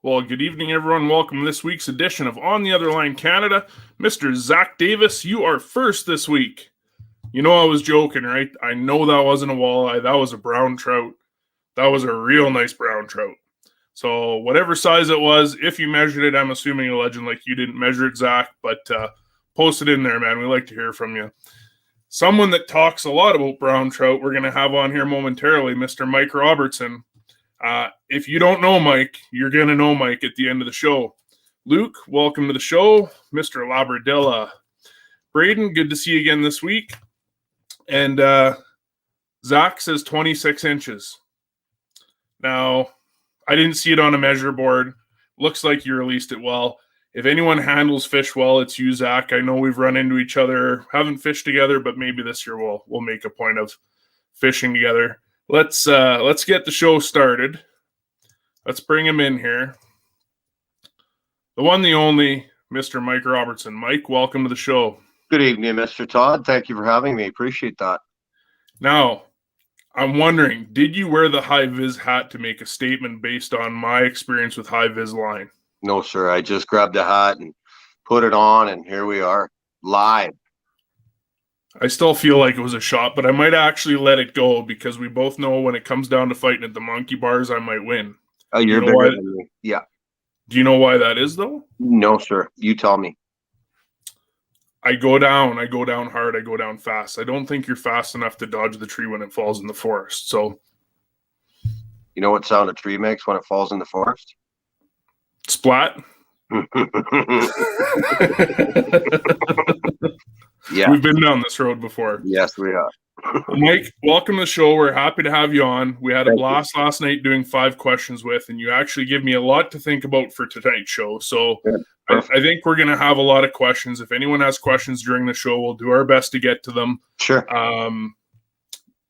Well, good evening, everyone. Welcome to this week's edition of On the Other Line Canada. Mr. Zach Davis, you are first this week. You know I was joking, right? I know that wasn't a walleye. That was a brown trout. That was a real nice brown trout. So whatever size it was, if you measured it, I'm assuming a legend like you didn't measure it, Zach, but post it in there, man. We like to hear from you. Someone that talks a lot about brown trout we're going to have on here momentarily, Mr. Mike Robertson. If you don't know Mike, you're going to know Mike at the end of the show. Luke, welcome to the show. Mr. Labradilla. Braden, good to see you again this week. And Zach says 26 inches. Now, I didn't see it on a measure board. Looks like you released it well. If anyone handles fish well, it's you, Zach. I know we've run into each other, haven't fished together, but maybe this year we'll make a point of fishing together. Let's get the show started. Let's bring him in here. The one, the only, Mr. Mike Robertson. Mike, welcome to the show. Good evening, Mr. Todd. Thank you for having me. Appreciate that. Now, I'm wondering, did you wear the high-vis hat to make a statement based on my experience with high-vis line? No, sir. I just grabbed the hat and put it on, and here we are, live. I still feel like it was a shot, but I might actually let it go because we both know when it comes down to fighting at the monkey bars, I might win. Oh, you're better than me. Yeah. Do you know why that is, though? No, sir. You tell me. I go down hard, I go down fast. I don't think you're fast enough to dodge the tree when it falls in the forest. So, you know what sound a tree makes when it falls in the forest? Splat. Yeah. We've been down this road before. Yes, we have. Mike, welcome to the show. We're happy to have you on. We had a blast last night doing 5 questions with, and you actually give me a lot to think about for tonight's show. So I think we're going to have a lot of questions. If anyone has questions during the show, we'll do our best to get to them. Sure.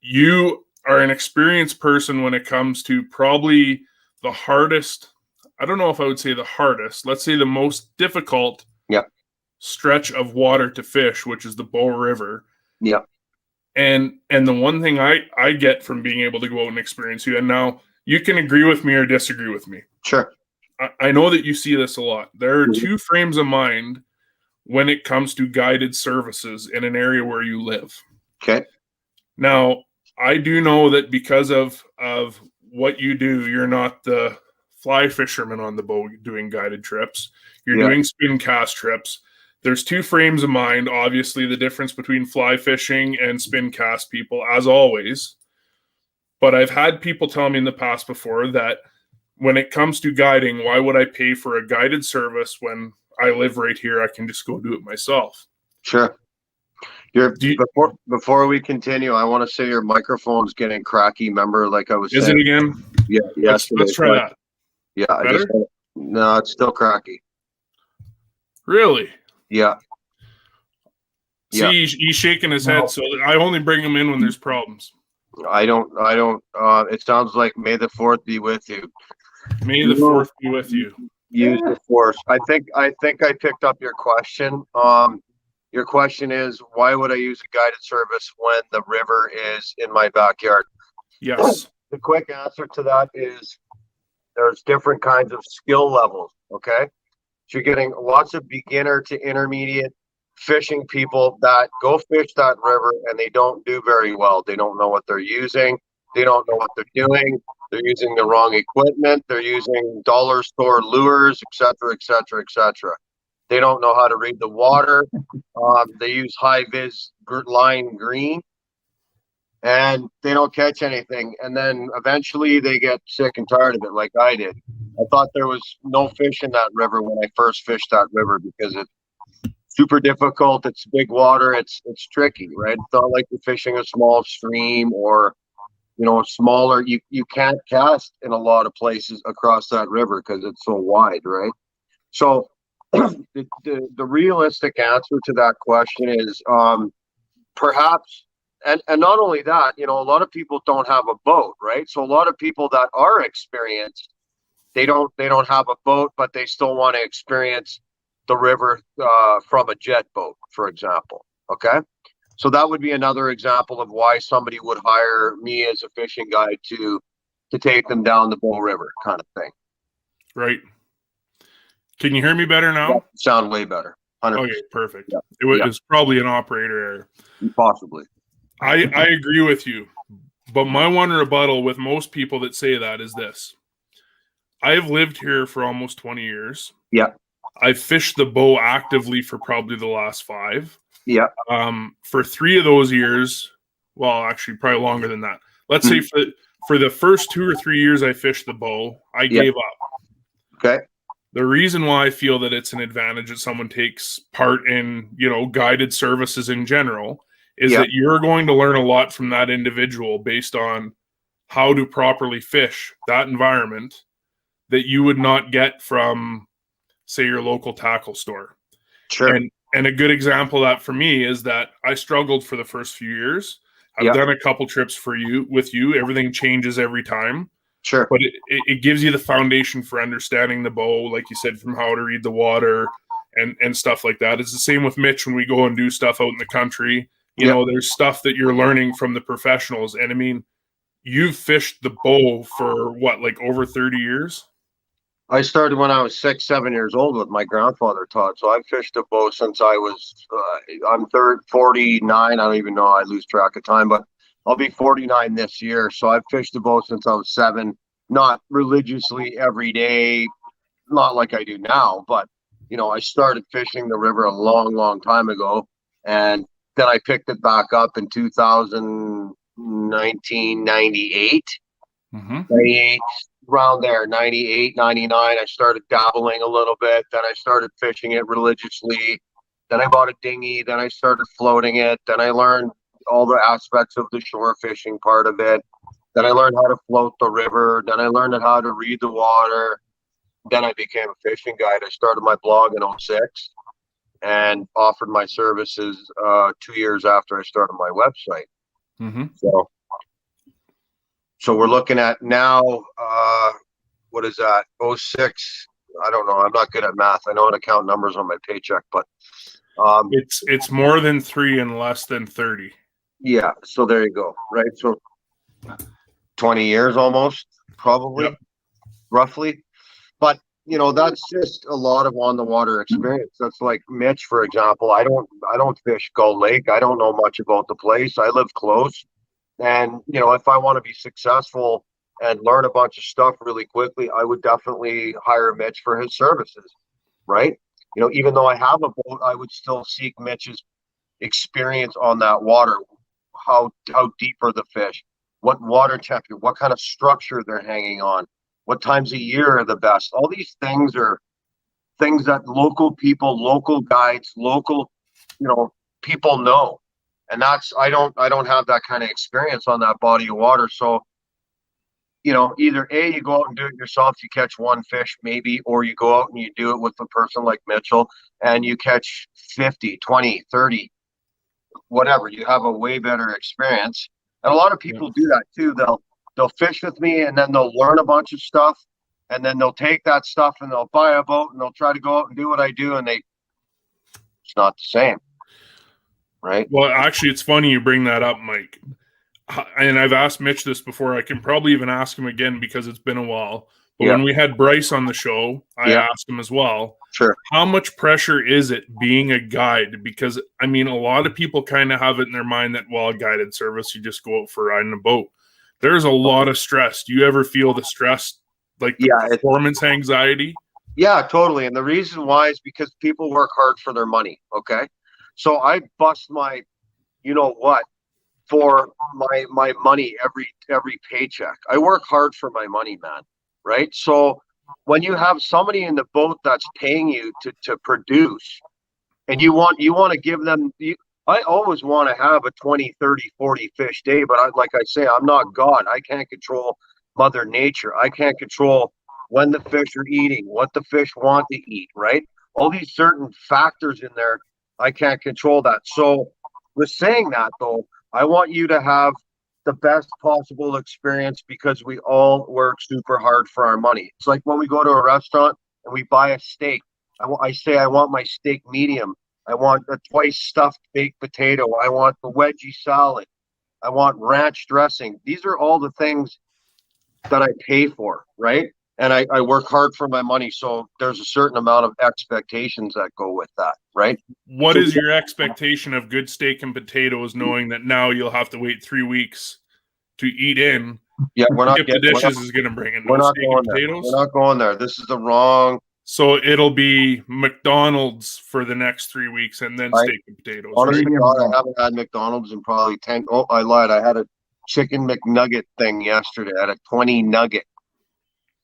You are an experienced person when it comes to probably the hardest. I don't know if I would say the hardest. Let's say the most difficult stretch of water to fish, which is the Bow River. Yeah. And the one thing I get from being able to go out and experience you, and now you can agree with me or disagree with me. Sure. I know that you see this a lot. There are 2 frames of mind when it comes to guided services in an area where you live. Okay. Now, I do know that because of what you do, you're not the fly fisherman on the boat doing guided trips. You're doing spin cast trips. There's 2 frames of mind. Obviously, the difference between fly fishing and spin cast people, as always. But I've had people tell me in the past before that when it comes to guiding, why would I pay for a guided service when I live right here? I can just go do it myself. Sure. Before we continue, I want to say your microphone's getting cracky. Remember, like I was saying. Is it again? Yeah. Yes. Let's try that. Yeah. No, it's still cracky. Really? Yeah. See, he's shaking his head, so I only bring him in when there's problems. I don't, it sounds like may the 4th be with you. May the 4th be with you. Use the force. I think I picked up your question. Your question is, why would I use a guided service when the river is in my backyard? Yes. The quick answer to that is there's different kinds of skill levels, okay? So you're getting lots of beginner to intermediate fishing people that go fish that river and they don't do very well. They don't know what they're using. They don't know what they're doing. They're using the wrong equipment. They're using dollar store lures, et cetera, et cetera, et cetera. They don't know how to read the water. They use high-vis line green, and they don't catch anything. And then eventually they get sick and tired of it, like I did. I thought there was no fish in that river when I first fished that river because it's super difficult. It's big water. It's tricky, right? It's not like you're fishing a small stream or, you know, smaller. You can't cast in a lot of places across that river because it's so wide, right? So the realistic answer to that question is perhaps, and not only that, you know, a lot of people don't have a boat, right? So a lot of people that are experienced, they don't have a boat, but they still want to experience the river from a jet boat, for example. Okay, so that would be another example of why somebody would hire me as a fishing guide to take them down the Bow River, kind of thing. Right. Can you hear me better now? Yeah, sound way better. 100%. Okay, perfect. Yeah. It was probably an operator error. Possibly. I agree with you, but my one rebuttal with most people that say that is this. I have lived here for almost 20 years. Yeah. I've fished the Bow actively for probably the last 5. Yeah. For 3 of those years, well, actually probably longer than that. Let's say for the first 2 or 3 years I fished the Bow, I gave up. Okay. The reason why I feel that it's an advantage that someone takes part in, you know, guided services in general is that you're going to learn a lot from that individual based on how to properly fish that environment that you would not get from, say, your local tackle store. Sure. And a good example of that for me is that I struggled for the first few years. I've done a couple trips with you. Everything changes every time. Sure. But it gives you the foundation for understanding the Bow, like you said, from how to read the water and stuff like that. It's the same with Mitch when we go and do stuff out in the country. You know, there's stuff that you're learning from the professionals. And I mean, you've fished the Bow for what, like over 30 years? I started when I was 6, 7 years old with my grandfather taught. So I've fished a Bow since I was, I'm 49. I don't even know. I lose track of time, but I'll be 49 this year. So I've fished the Bow since I was 7, not religiously every day, not like I do now, but, you know, I started fishing the river a long, long time ago. And then I picked it back up in 1998. 98, around there, 98, 99. I started dabbling a little bit. Then I started fishing it religiously. Then I bought a dinghy. Then I started floating it. Then I learned all the aspects of the shore fishing part of it. Then I learned how to float the river. Then I learned how to read the water. Then I became a fishing guide. I started my blog in 06 and offered my services 2 years after I started my website. So we're looking at now, what is that? 06. I don't know. I'm not good at math. I know how to count numbers on my paycheck, but it's more than 3 and less than 30. Yeah. So there you go. Right. So 20 years almost, probably, roughly. But you know, that's just a lot of on the water experience. That's like Mitch, for example. I don't fish Gull Lake. I don't know much about the place. I live close. And, you know, if I want to be successful and learn a bunch of stuff really quickly, I would definitely hire Mitch for his services, right? You know, even though I have a boat, I would still seek Mitch's experience on that water. How deep are the fish? What water temperature? What kind of structure they're hanging on? What times of year are the best? All these things are things that local people, local guides, local, you know, people know. And that's, I don't have that kind of experience on that body of water. So, you know, either A, you go out and do it yourself, you catch one fish maybe, or you go out and you do it with a person like Mitchell and you catch 50, 20, 30, whatever. You have a way better experience. And a lot of people do that too. They'll fish with me and then they'll learn a bunch of stuff and then they'll take that stuff and they'll buy a boat and they'll try to go out and do what I do and it's not the same. Right. Well, actually, it's funny you bring that up, Mike. And I've asked Mitch this before. I can probably even ask him again because it's been a while. But when we had Bryce on the show, I asked him as well. Sure. How much pressure is it being a guide? Because, I mean, a lot of people kind of have it in their mind that, well, a guided service, you just go out for a ride in a boat. There's a lot of stress. Do you ever feel the stress, like the performance anxiety? Yeah, totally. And the reason why is because people work hard for their money. Okay. So I bust my, you know what, for my money every paycheck. I work hard for my money, man. Right. So when you have somebody in the boat that's paying you to produce, and you want to give them I always want to have a 20, 30, 40 fish day, but like I say, I'm not God. I can't control mother nature. I can't control when the fish are eating, what the fish want to eat, right? All these certain factors in there, I can't control that. So with saying that though, I want you to have the best possible experience because we all work super hard for our money. It's like when we go to a restaurant and we buy a steak. I say I want my steak medium. I want a twice stuffed baked potato. I want the veggie salad. I want ranch dressing. These are all the things that I pay for, right? And I work hard for my money. So there's a certain amount of expectations that go with that, right? What So is your expectation of good steak and potatoes, knowing that now you'll have to wait 3 weeks to eat in? yeah, If the dishes is going to bring in we're no not steak and going there. potatoes. We're not going there. This is the wrong. So it'll be McDonald's for the next 3 weeks and then steak and potatoes. Honestly, Right? God, I haven't had McDonald's in probably 10. Oh, I lied. I had a chicken McNugget thing yesterday. I had a 20 nugget,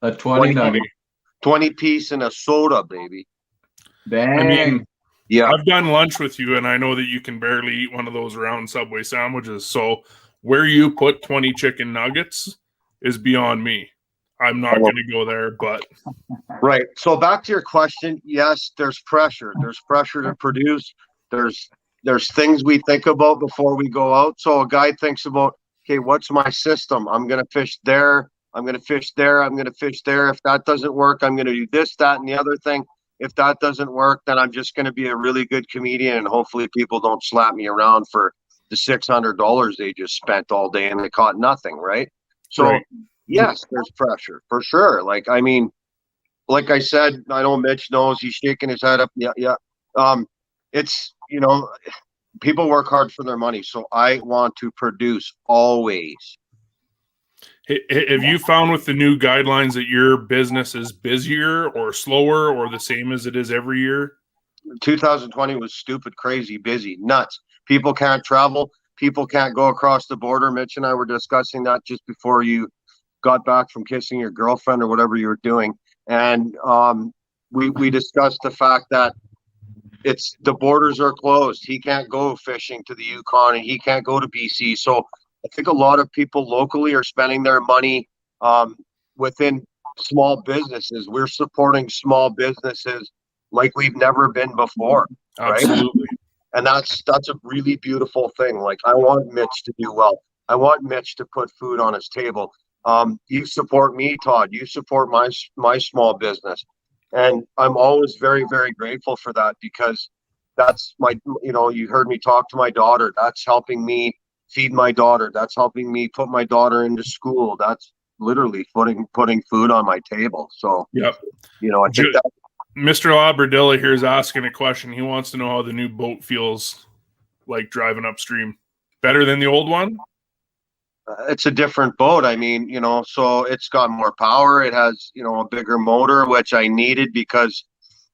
A 20 nugget. 20 piece and a soda, baby. Dang. I mean, Yeah. I've done lunch with you, and I know that you can barely eat one of those round Subway sandwiches. So where you put 20 chicken nuggets is beyond me. I'm not going to go there, but Right. So back to your question, yes, there's pressure. There's pressure to produce. There's things we think about before we go out. So a guy thinks about, okay, what's my system? I'm going to fish there. I'm going to fish there. I'm going to fish there. If that doesn't work, I'm going to do this, that, and the other thing. If that doesn't work, then I'm just going to be a really good comedian, and hopefully people don't slap me around for the $600 they just spent all day and they caught nothing, right? So right. yes, there's pressure for sure. Like, I mean, like I said, I know Mitch knows, he's shaking his head up. Yeah, yeah. It's, people work hard for their money. So I want to produce always. Have you found with the new guidelines that your business is busier or slower or the same as it is every year? 2020 was stupid, crazy, busy, nuts. People can't travel. People can't go across the border. Mitch and I were discussing that just before you got back from kissing your girlfriend or whatever you were doing. And we discussed the fact that the borders are closed. He can't go fishing to the Yukon and he can't go to BC. So I think a lot of people locally are spending their money within small businesses. We're supporting small businesses like we've never been before. Absolutely. Right? And that's a really beautiful thing. Like, I want Mitch to do well. I want Mitch to put food on his table. You support me, Todd. You support my small business. And I'm always very, very grateful for that, because that's you heard me talk to my daughter. That's helping me feed my daughter. That's helping me put my daughter into school. That's literally putting food on my table. So, yep. I think that Mr. Labradilla here is asking a question. He wants to know how the new boat feels like driving upstream. Better than the old one? It's a different boat. I mean, so it's got more power. It has, a bigger motor, which I needed because,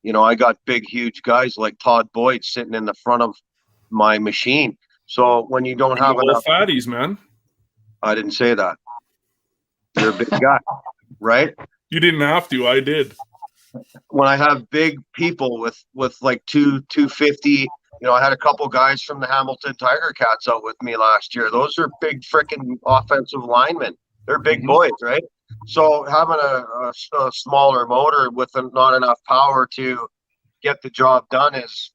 I got big, huge guys like Todd Boyd sitting in the front of my machine. So when you don't have enough fatties, man. I didn't say that. You're a big guy, right? You didn't have to. I did. When I have big people with like 250, I had a couple guys from the Hamilton Tiger Cats out with me last year. Those are big freaking offensive linemen. They're big boys, right? So having a smaller motor with not enough power to get the job done is,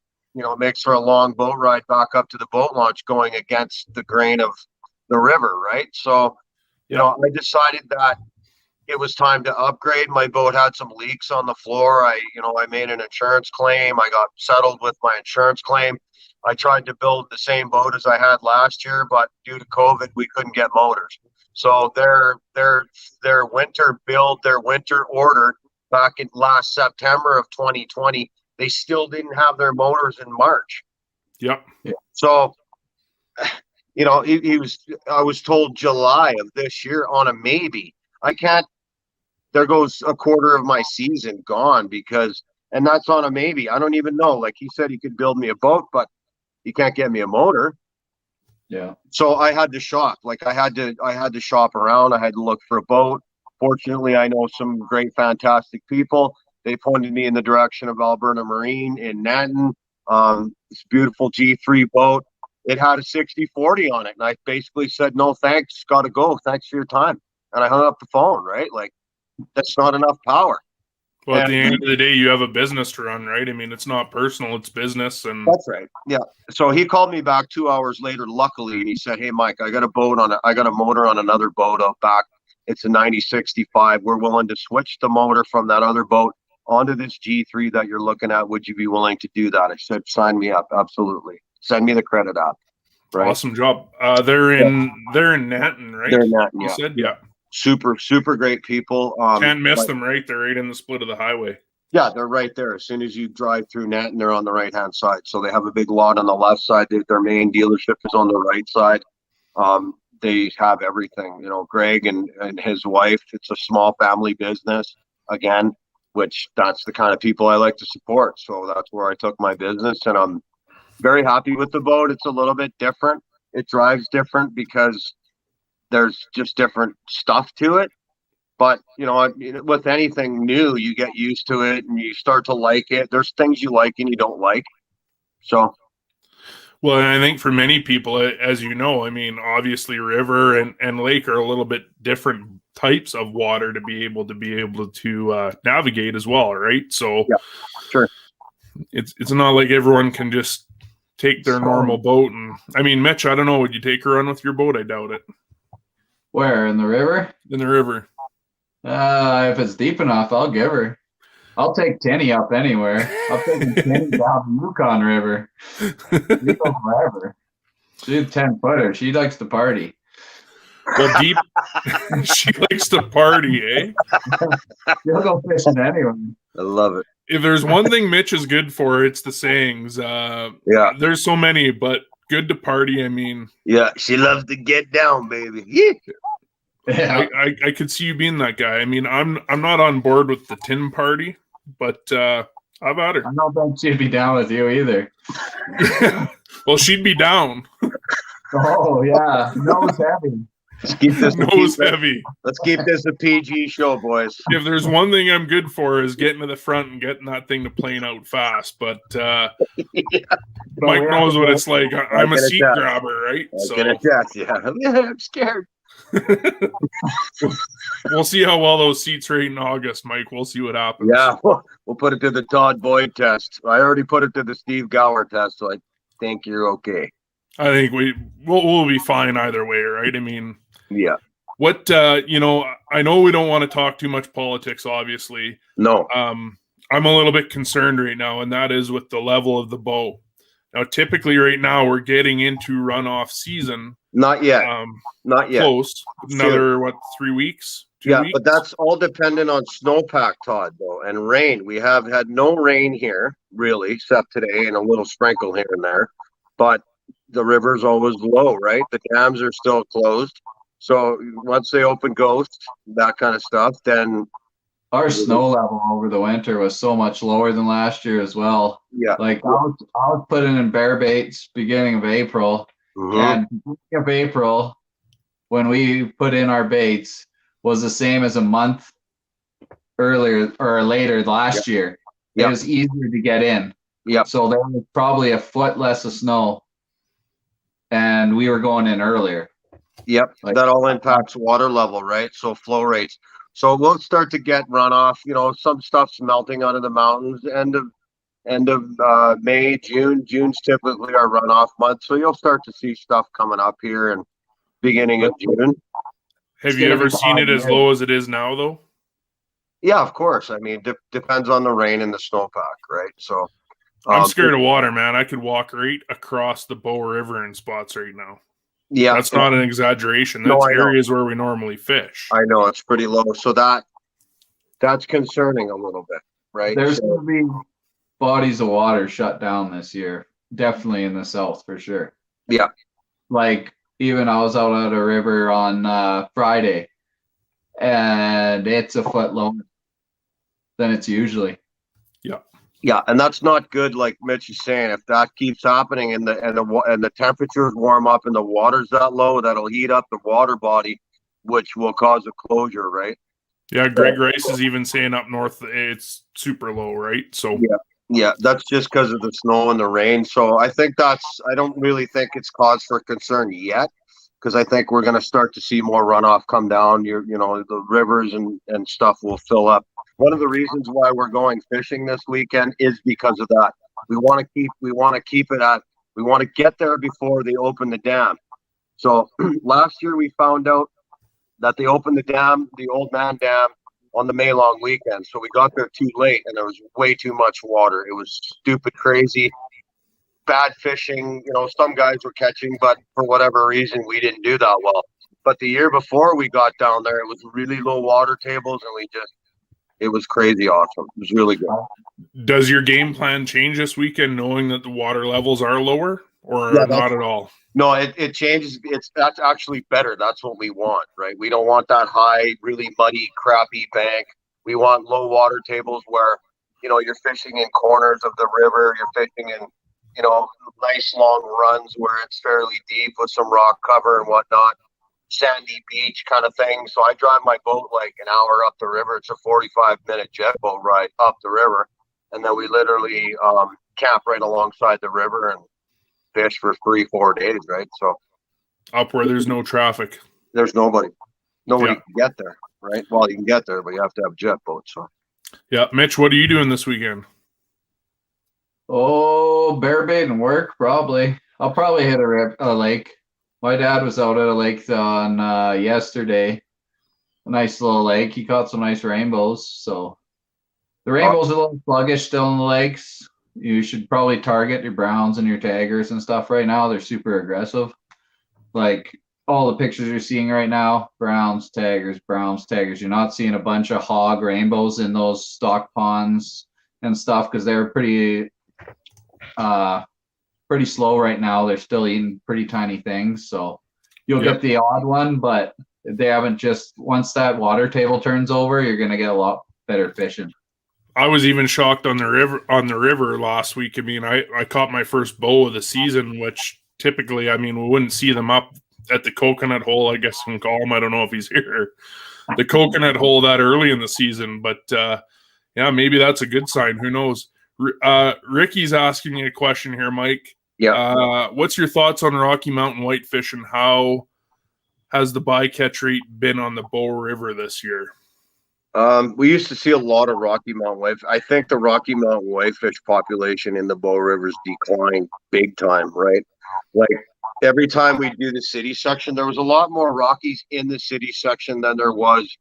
makes for a long boat ride back up to the boat launch going against the grain of the river, right? So, I decided that it was time to upgrade. My boat had some leaks on the floor. I made an insurance claim. I got settled with my insurance claim. I tried to build the same boat as I had last year, but due to COVID, we couldn't get motors. So their winter order back in last September of 2020, they still didn't have their motors in March. Yep. So, I was told July of this year on a maybe. there goes a quarter of my season gone because, and that's on a maybe. I don't even know. Like he said, he could build me a boat, but he can't get me a motor. Yeah. So I had to shop. Like I had to shop around. I had to look for a boat. Fortunately, I know some great, fantastic people. They pointed me in the direction of Alberta Marine in Nanton. This beautiful G3 boat. It had a 60/40 on it. And I basically said, no, thanks. Got to go. Thanks for your time. And I hung up the phone, right? Like, that's not enough power. Well, at the end of the day, you have a business to run, right? I mean, it's not personal, it's business. And that's right. Yeah. So he called me back 2 hours later, luckily, and he said, hey, Mike, I got a motor on another boat out back. It's a 9065. We're willing to switch the motor from that other boat onto this G3 that you're looking at. Would you be willing to do that? I said, sign me up. Absolutely. Send me the credit app. Right. Awesome job. They're in Nanton, right? They're in Nanton, You yeah. said, yeah. Super great people. Can't miss them, right? They're right in the split of the highway. Yeah, they're right there. As soon as you drive through Nanton, they're on the right-hand side. So they have a big lot on the left side. Their main dealership is on the right side. They have everything. You know, Greg and his wife, it's a small family business, again, which that's the kind of people I like to support. So that's where I took my business, and I'm very happy with the boat. It's a little bit different. It drives different because there's just different stuff to it. But, you know, with anything new, you get used to it and you start to like it. There's things you like and you don't like. So. Well, I think for many people, as you know, I mean, obviously river and lake are a little bit different types of water to be able to navigate as well, right? So yeah, sure. It's not like everyone can just take their normal boat. And I mean, Mitch, I don't know, would you take a run with your boat? I doubt it. Where, in the river? In the river. If it's deep enough, I'll give her. I'll take Tenny up anywhere. I'll take Tenny down the Yukon River. We go forever. She's a 10-footer. She likes to party. Well, deep. She likes to party, eh? She'll go fishing anyway. I love it. If there's one thing Mitch is good for, it's the sayings. Yeah. There's so many, but good to party. I mean. Yeah, she loves to get down, baby. Yeah. Yeah. I could see you being that guy. I mean, I'm not on board with the tin party, but I've had her. I don't think she'd be down with you either. Well, she'd be down. Oh yeah, nose heavy. Let's keep this heavy. Let's keep this a PG show, boys. If there's one thing I'm good for is getting to the front and getting that thing to plane out fast. But yeah. Mike knows what it's like. I'm a seat grabber, right? I'm scared. We'll see how well those seats rate in August, Mike. We'll see what happens. Yeah, we'll put it to the Todd Boyd test. I already put it to the Steve Gower test, so I think you're okay. I think we'll be fine either way, right? I mean, yeah. What you know, I know we don't want to talk too much politics, obviously. No. I'm a little bit concerned right now, and that is with the level of the bow. Now, typically, right now we're getting into runoff season. Not yet. Not yet. Close. Another 3 weeks? 2 weeks? But that's all dependent on snowpack, Todd, though, and rain. We have had no rain here, really, except today, and a little sprinkle here and there. But the river's always low, right? The dams are still closed. So once they open Ghost, that kind of stuff, then our snow level over the winter was so much lower than last year as well. Yeah. Like I was putting in bear baits beginning of April. Mm-hmm. And beginning of April, when we put in our baits, was the same as a month earlier or later last year. It was easier to get in. Yeah. So there was probably a foot less of snow. And we were going in earlier. Yep. That all impacts water level, right? So flow rates. So we'll start to get runoff. You know, some stuff's melting out of the mountains. End of May, June. June's typically our runoff month. So you'll start to see stuff coming up here in beginning of June. Have you ever seen it as low as it is now, though? Yeah, of course. I mean, depends on the rain and the snowpack, right? So I'm scared of water, man. I could walk right across the Bow River in spots right now. Yeah, that's not an exaggeration. That's areas where we normally fish. I know it's pretty low, so that's concerning a little bit, right? There's going to be bodies of water shut down this year, definitely in the south for sure. Yeah, like even I was out at a river on Friday, and it's a foot lower than it's usually. Yeah, and that's not good. Like Mitch is saying, if that keeps happening and the temperatures warm up and the water's that low, that'll heat up the water body, which will cause a closure, right? Yeah, Greg Rice is even saying up north it's super low, right? So yeah, that's just because of the snow and the rain. So I don't really think it's cause for concern yet, because I think we're going to start to see more runoff come down. The rivers and stuff will fill up. One of the reasons why we're going fishing this weekend is because of that. We want to get there before they open the dam. So last year we found out that they opened the dam, the Old Man Dam, on the May long weekend. So we got there too late and there was way too much water. It was stupid, crazy, bad fishing. Some guys were catching, but for whatever reason, we didn't do that well. But the year before we got down there, it was really low water tables and it was crazy awesome. It was really good. Does your game plan change this weekend knowing that the water levels are lower or not at all? No, it changes. That's actually better. That's what we want, right? We don't want that high, really muddy, crappy bank. We want low water tables where, you're fishing in corners of the river. You're fishing in, nice long runs where it's fairly deep with some rock cover and whatnot. Sandy beach kind of thing. So I drive my boat like an hour up the river. It's a 45-minute jet boat ride up the river. And then we literally camp right alongside the river and fish for 3-4 days, right? So up where there's no traffic. There's nobody can get there, right? Well, you can get there, but you have to have a jet boat. So yeah. Mitch, what are you doing this weekend? Oh, bear bait and work, probably. I'll probably hit a lake. My dad was out at a lake on yesterday. A nice little lake. He caught some nice rainbows. So the rainbows are a little sluggish still in the lakes. You should probably target your browns and your taggers and stuff right now. They're super aggressive. Like all the pictures you're seeing right now, browns, taggers. You're not seeing a bunch of hog rainbows in those stock ponds and stuff because they're pretty slow right now. They're still eating pretty tiny things. So you'll get the odd one, but they haven't once that water table turns over, you're going to get a lot better fishing. I was even shocked on the river last week. I mean, I caught my first bow of the season, which typically, we wouldn't see them up at the coconut hole. I guess we can call him. I don't know if he's here. The coconut hole that early in the season, but maybe that's a good sign. Who knows? Ricky's asking me a question here, Mike. Yeah. What's your thoughts on Rocky Mountain whitefish and how has the bycatch rate been on the Bow River this year? We used to see a lot of Rocky Mountain whitefish. I think the Rocky Mountain whitefish population in the Bow River's declined big time, right? Like every time we do the city section, there was a lot more Rockies in the city section than there was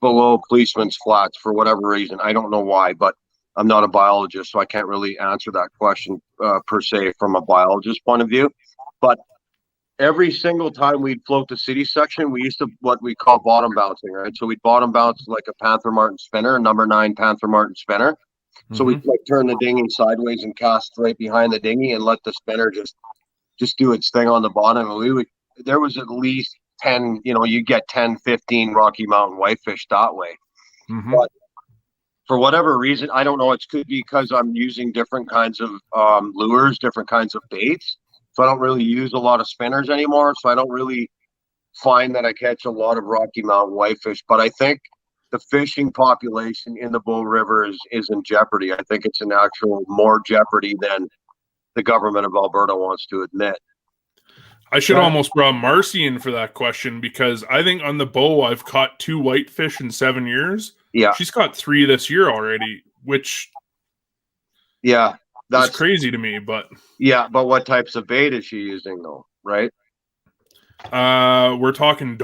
below Policeman's Flats for whatever reason. I don't know why, but I'm not a biologist, so I can't really answer that question per se from a biologist point of view. But every single time we'd float the city section, we used to what we call bottom bouncing, right? So we'd bottom bounce like a Panther Martin spinner, a number 9 Panther Martin spinner. So we'd like turn the dinghy sideways and cast right behind the dinghy and let the spinner just do its thing on the bottom. And there was at least 10, you get 10, 15 Rocky Mountain whitefish that way. But for whatever reason, I don't know. It could be because I'm using different kinds of lures, different kinds of baits. So I don't really use a lot of spinners anymore. So I don't really find that I catch a lot of Rocky Mountain whitefish. But I think the fishing population in the Bow River is in jeopardy. I think it's in actual more jeopardy than the government of Alberta wants to admit. I should almost brought Marcy in for that question because I think on the Bow I've caught 2 whitefish in 7 years. Yeah. She's caught 3 this year already, which that's crazy to me, but what types of bait is she using though, right? We're talking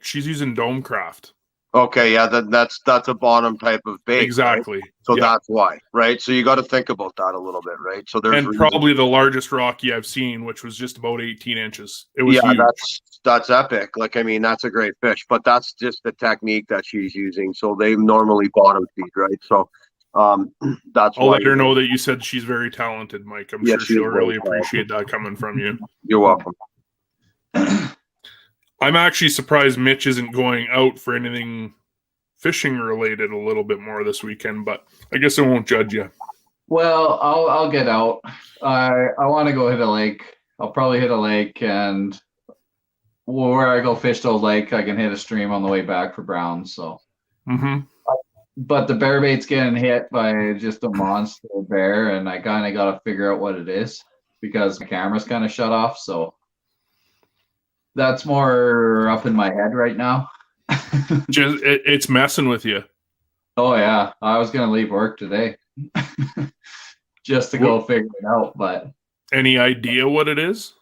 she's using dome craft. Okay, yeah, that's a bottom type of bait. Exactly. Right? So that's why, right? So you got to think about that a little bit, right? So there's probably the largest Rocky I've seen, which was just about 18 inches. It was huge. That's epic. Like, that's a great fish, but that's just the technique that she's using. So they normally bottom feed, right? So that's I'll let her know that you said she's very talented, Mike. I'm sure she'll really talented. appreciate that coming from you. You're welcome. I'm actually surprised Mitch isn't going out for anything fishing related a little bit more this weekend, but I guess I won't judge you. Well, I'll get out. I want to go hit a lake. I'll probably hit a lake, and where I go fish the lake, I can hit a stream on the way back for browns. So, but the bear bait's getting hit by just a monster bear, and I kind of got to figure out what it is because my camera's kind of shut off. So that's more up in my head right now. It's messing with you. Oh yeah, I was gonna leave work today just to go figure it out. But any idea what it is?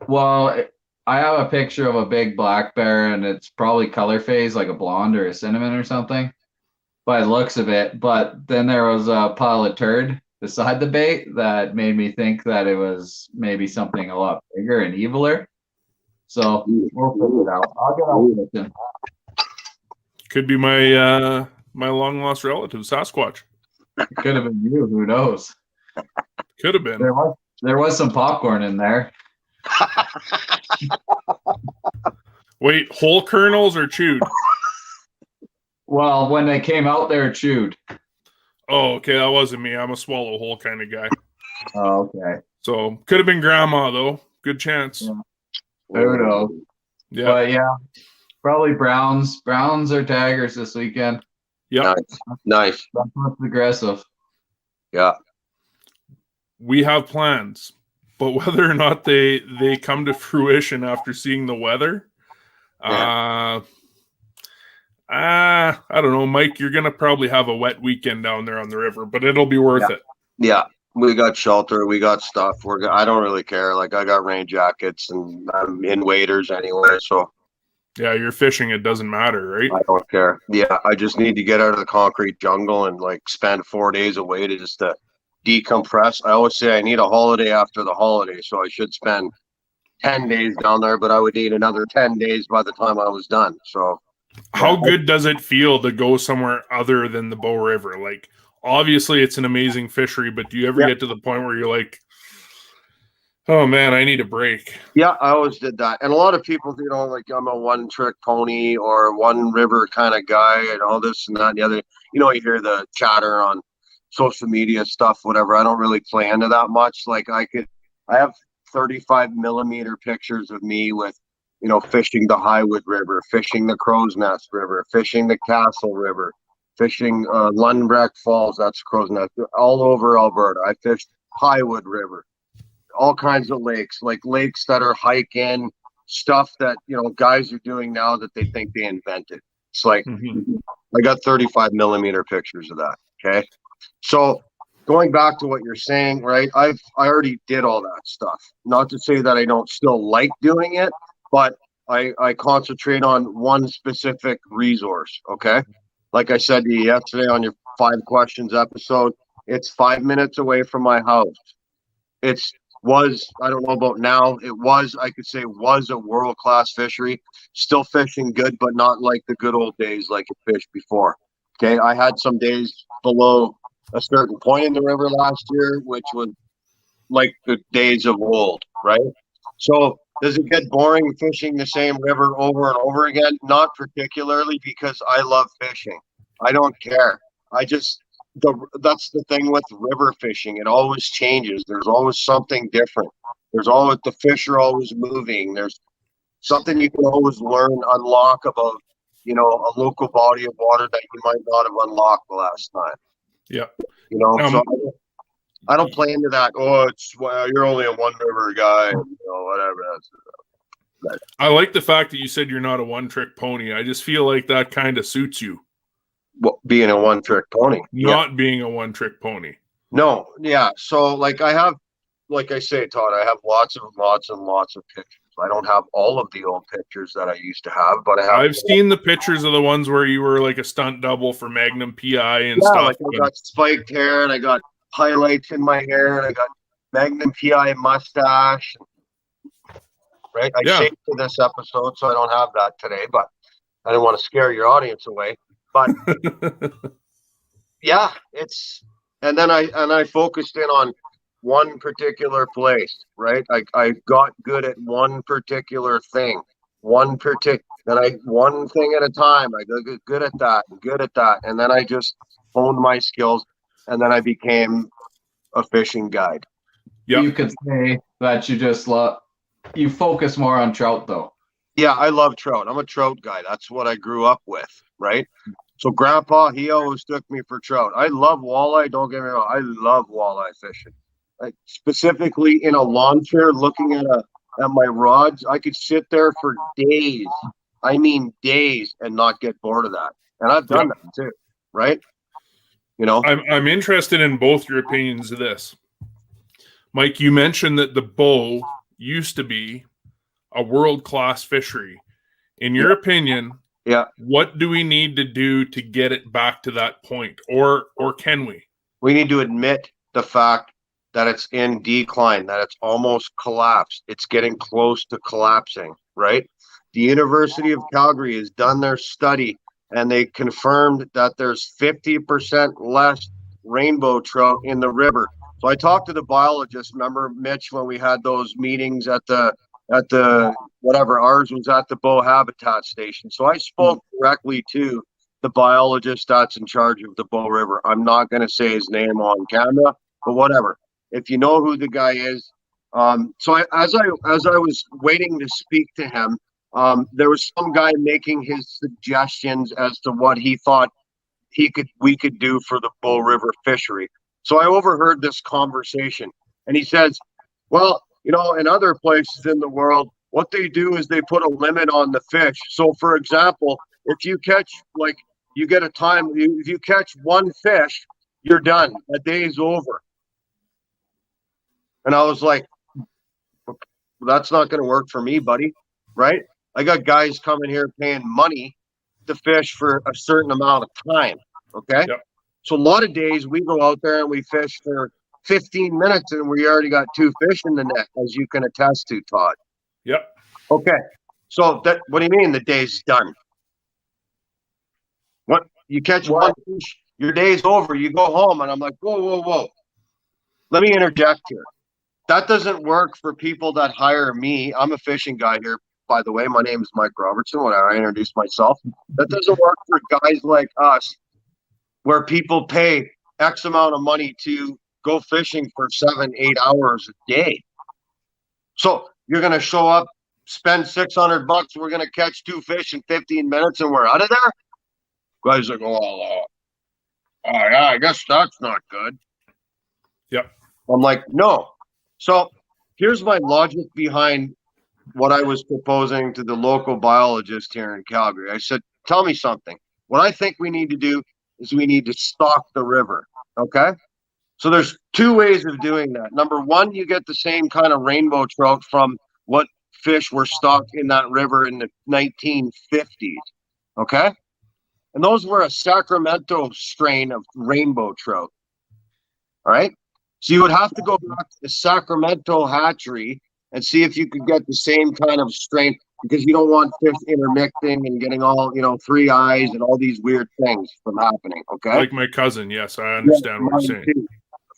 Well, I have a picture of a big black bear, and it's probably color phase, like a blonde or a cinnamon or something, by the looks of it. But then there was a pile of turd beside the bait that made me think that it was maybe something a lot bigger and eviler. So we'll figure it out. I'll get out with it. Could be my my long lost relative, Sasquatch. Could have been you. Who knows? Could have been. There was some popcorn in there. Wait, whole kernels or chewed? Well, when they came out, they were chewed. Oh, okay, that wasn't me. I'm a swallow whole kind of guy. Oh, okay. So could have been grandma though. Good chance. Yeah. Who knows? Yeah. But yeah, probably Browns. Browns or Tigers this weekend. Yeah. Nice. That's what's aggressive. Yeah. We have plans, but whether or not they come to fruition after seeing the weather, I don't know, Mike. You're gonna probably have a wet weekend down there on the river, but it'll be worth it. Yeah, we got shelter, we got stuff. I don't really care. Like I got rain jackets, and I'm in waders anyway, so yeah, you're fishing. It doesn't matter, right? I don't care. Yeah, I just need to get out of the concrete jungle and like spend 4 days away to just to decompress. I always say I need a holiday after the holiday, so I should spend 10 days down there, but I would need another 10 days by the time I was done. So how good does it feel to go somewhere other than the Bow River? Like, obviously it's an amazing fishery, but do you ever get to the point where you're like, oh man, I need a break? Yeah, I always did that. And a lot of people, like I'm a one trick pony or one river kind of guy and all this and that and the other. You hear the chatter on social media stuff, whatever. I don't really play into that much. Like I have 35 millimeter pictures of me with, fishing the Highwood River, fishing the Crow's Nest River, fishing the Castle River, fishing Lundbreck Falls, that's Crow's Nest, all over Alberta. I fished Highwood River, all kinds of lakes, like lakes that are hike-in, stuff that, guys are doing now that they think they invented. It's like, I got 35 millimeter pictures of that, okay? So going back to what you're saying, right, I already did all that stuff. Not to say that I don't still like doing it, but I concentrate on one specific resource, okay? Like I said to you yesterday on your 5 questions episode, it's 5 minutes away from my house. I don't know about now, I could say was a world-class fishery. Still fishing good, but not like the good old days like it fished before. Okay, I had some days below a certain point in the river last year, which was like the days of old, right? So does it get boring fishing the same river over and over again? Not particularly, because I love fishing. I don't care. That's the thing with river fishing. It always changes. There's always something different. The fish are always moving. There's something you can always learn, unlock about, a local body of water that you might not have unlocked the last time. Yeah. So I don't play into that. Oh, you're only a one river guy, whatever. I like the fact that you said you're not a one trick pony. I just feel like that kind of suits you. Well, being a one trick pony. Not being a one trick pony. No, yeah. So like I say, Todd, I have lots and lots of pictures. I don't have all of the old pictures that I used to have, but I've seen the pictures of the ones where you were like a stunt double for Magnum PI and stuff. Like I got spiked hair and I got highlights in my hair and I got Magnum PI mustache. Right? I shaved for this episode, so I don't have that today, but I didn't want to scare your audience away. But yeah, and then I focused in on one particular place, right? I got good at one particular thing. one thing at a time. I go good at that, and then I just honed my skills, and then I became a fishing guide. Yep. You could say that you focus more on trout, though. Yeah, I love trout. I'm a trout guy. That's what I grew up with, right? So Grandpa, he always took me for trout. I love walleye. Don't get me wrong. I love walleye fishing. Like specifically in a lawn chair, looking at my rods, I could sit there for days. I mean days, and not get bored of that. And I've done that too, right? You know, I'm interested in both your opinions of this. Mike, you mentioned that the bow used to be a world-class fishery. In your opinion, what do we need to do to get it back to that point? Or can we? We need to admit the fact that it's in decline, that it's almost collapsed. It's getting close to collapsing, right? The University of Calgary has done their study, and they confirmed that there's 50% less rainbow trout in the river. So I talked to the biologist, remember, Mitch, when we had those meetings at the whatever, ours was at the Bow Habitat Station. So I spoke directly to the biologist that's in charge of the Bow River. I'm not going to say his name on camera, but whatever. If you know who the guy is. As I was waiting to speak to him, there was some guy making his suggestions as to what he thought we could do for the Bow River fishery. So I overheard this conversation, and he says, well, you know, in other places in the world, what they do is they put a limit on the fish. So for example, if you catch, like, you get a time, if you catch one fish, you're done. A day's over. And I was like, that's not going to work for me, buddy. Right? I got guys coming here paying money to fish for a certain amount of time. Okay. Yep. So a lot of days we go out there and we fish for 15 minutes and we already got 2 fish in the net, as you can attest to, Todd. Yep. Okay. So what do you mean the day's done? What, you catch one fish, your day's over, you go home, and I'm like, whoa. Let me interject here. That doesn't work for people that hire me. I'm a fishing guy here, by the way. My name is Mike Robertson, when I introduce myself. That doesn't work for guys like us, where people pay X amount of money to go fishing for 7-8 hours a day. So you're going to show up, spend $600, we're going to catch 2 fish in 15 minutes, and we're out of there? Guys are going, oh yeah, I guess that's not good. Yep. I'm like, no. So here's my logic behind what I was proposing to the local biologist here in Calgary. I said, tell me something. What I think we need to do is we need to stock the river. Okay? So there's 2 ways of doing that. Number one, you get the same kind of rainbow trout from what fish were stocked in that river in the 1950s. Okay? And those were a Sacramento strain of rainbow trout. All right? So you would have to go back to the Sacramento hatchery and see if you could get the same kind of strain, because you don't want fish intermixing and getting all, 3 eyes and all these weird things from happening. Okay. Like my cousin. Yes, I understand what you're saying. Too,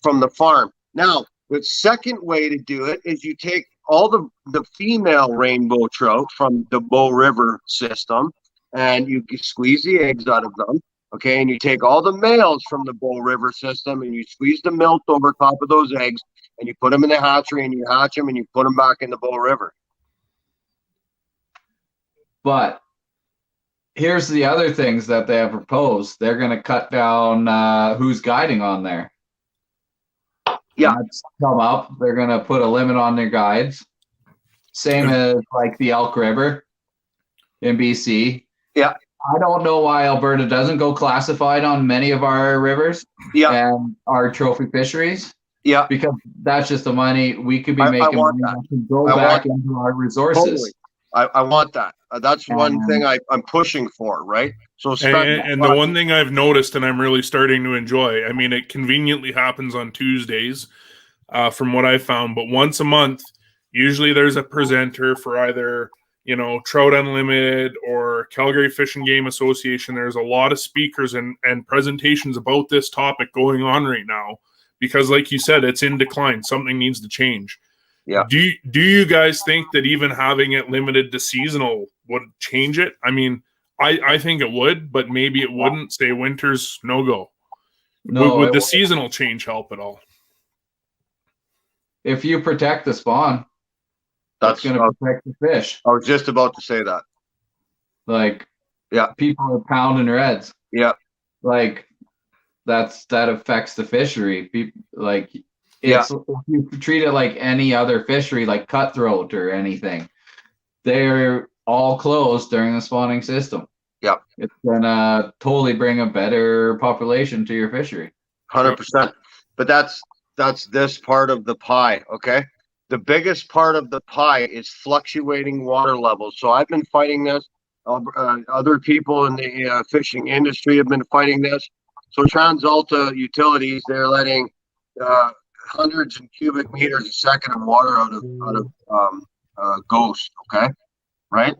from the farm. Now, the second way to do it is you take all the female rainbow trout from the Bow River system and you squeeze the eggs out of them. Okay, and you take all the males from the Bow River system and you squeeze the milk over top of those eggs and you put them in the hatchery and you hatch them and you put them back in the Bow River. But here's the other things that they have proposed. They're going to cut down who's guiding on there. Yeah. That's come up. They're going to put a limit on their guides. Same as like the Elk River in BC. Yeah. I don't know why Alberta doesn't go classified on many of our rivers and our trophy fisheries. Yeah. Because that's just the money we could be making money that can go back into our resources. Totally. I want that. That's one thing I'm pushing for, right? So and the one thing I've noticed and I'm really starting to enjoy, I mean, it conveniently happens on Tuesdays from what I found, but once a month, usually there's a presenter for either Trout Unlimited or Calgary Fish and Game Association. There's a lot of speakers and presentations about this topic going on right now because, like you said, it's in decline. Something needs to change. Yeah. Do you guys think that even having it limited to seasonal would change it? I mean, I think it would, but maybe it wouldn't. Say winter's no go. No, Would the seasonal change help at all? if you protect the spawn, that's going to protect the fish. I was just about to say that. Like, yeah, people are pounding reds. Yeah, like that affects the fishery. Like, if you treat it like any other fishery, like cutthroat or anything, they're all closed during the spawning system. Yeah, it's gonna totally bring a better population to your fishery. 100%. But that's this part of the pie. Okay, the biggest part of the pie is fluctuating water levels. So I've been fighting this. Other people in the fishing industry have been fighting this. So TransAlta Utilities, they're letting hundreds of cubic meters a second of water out of Ghost. Okay, right?